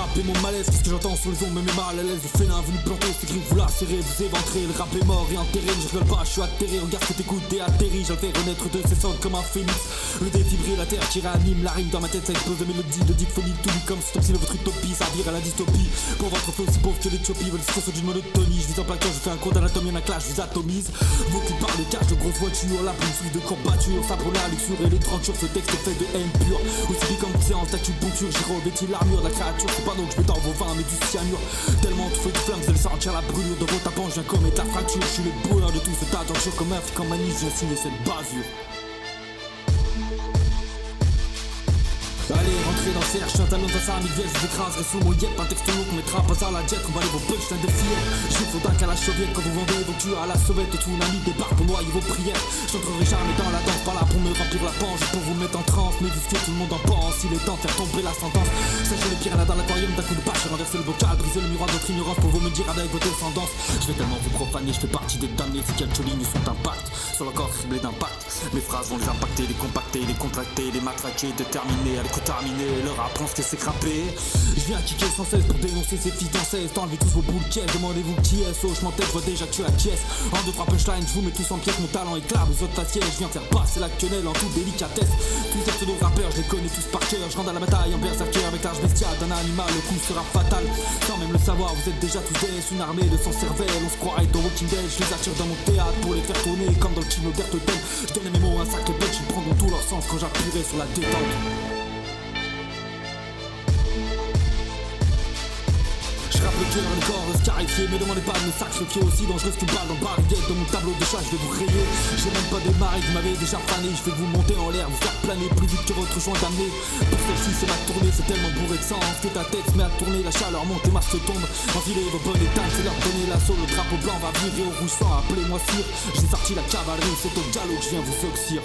rap et mon malaise, qu'est-ce que j'entends sur les ondes, me met mal à l'aise. Le félin venu planter, ces griffes, vous lacérez, vous éventrez. Le rap est mort et enterré, je rigole pas, je suis atterré. Regarde que t'écoutes et atterri, je le fais renaître de ses cendres comme un phénix. Le défibré, la terre qui réanime, la rime dans ma tête, ça explose de mélodie, de diphonies, tout dit comme si votre utopie, ça vire à la dystopie. Pour votre feu aussi pauvre que l'Éthiopie, veulent se d'une monotonie. Je vis en plaquage, je fais un cours d'anatomie, un clash, je vous atomise. Vous qui parlez de cash, de grosses voitures, la plume fluide de courbature, ça pour la luxure et les tranchures, ce texte est fait de haine pure. Aussi bien comme séance d'acupuncture, j'ai revêti l'armure de la créature. C'est pas donc je mets dans vos vins mais du cyanure. Tellement tout feu de flamme, vous allez sentir la brûlure de vos tapants, je viens commettre la fracture. Je suis le brûleur de tout ce tas d'enjeux comme un comme Manille, je viens signer cette bavure. Allez, rentrez dans le cercle, je suis un talon face à la miguel, je vous écraserai sous mon yep. Un texte long qu'on mettra pas à la jet, on va aller vos punchlines de fier. Je vous d'un qu'à la chauviette quand vous vendez vos culs à la sauvette. Tout un ami débarque pour noyer vos prières. Je n'entrerai jamais dans la danse, pas là pour me remplir la pange, pour vous mettre en transe. Mais vu que tout le monde en pense, il est temps de faire tomber la sentence. Sachez les piranhas dans l'aquarium d'un coup de bâche, renverser le bocal, briser le miroir de votre ignorance pour vous me dire avec vos descendances. Je vais tellement vous profaner, je fais partie des damnés, ces quelques lignes sont impacts sur le corps criblé d'impact. Mes phrases vont les impacter, les compacter, les contracter, les matraquer, déterminer, à l'écoute terminer. Leur apprend ce que c'est crappé. Je viens kicker sans cesse pour dénoncer ces filles danseuses. T'enlevez tous vos boules caisses, demandez-vous qui est. Oh, je m'en tête, je vois déjà que tu acquiesces. En 2-3 punchlines, je vous mets tous en pièces. Mon talent éclate, vous autres faciès. Je viens faire passer l'actuel en toute délicatesse. Tous ces pseudo-rappeurs, je les connais tous par cœur. Je rentre à la bataille en berserker avec l'âge bestial d'un animal. Le coup sera fatal. Sans même le savoir, vous êtes déjà tous des une armée de sang cervelle. On se croirait dans Walking Dead. Je les attire dans mon théâtre pour les faire tourner comme dans le kino d'Ertoten. Je donne mes mots un sacré bête. Ils prendront tout leur sens quand j'appuierai sur la détente. Je rappe le cœur, le corps scarifié. Me demandez pas de me sacrifier, aussi dangereux qu'une balle dans le barillet. Dans mon tableau de chat, je vais vous rayer. J'ai même pas démarré, vous m'avez déjà fané. Je vais vous monter en l'air, vous faire planer plus vite que votre joint d'amener. Pour celle-ci, c'est ma tournée, c'est tellement bourré de sang que ta tête se met à tourner, la chaleur monte, les masques tombent. Enfilez vos bonnes éteintes, c'est leur donner l'assaut. Le drapeau blanc va virer au rouge sang, appelez-moi sire. J'ai sorti la cavalerie, c'est au galop que je viens vous oxyre.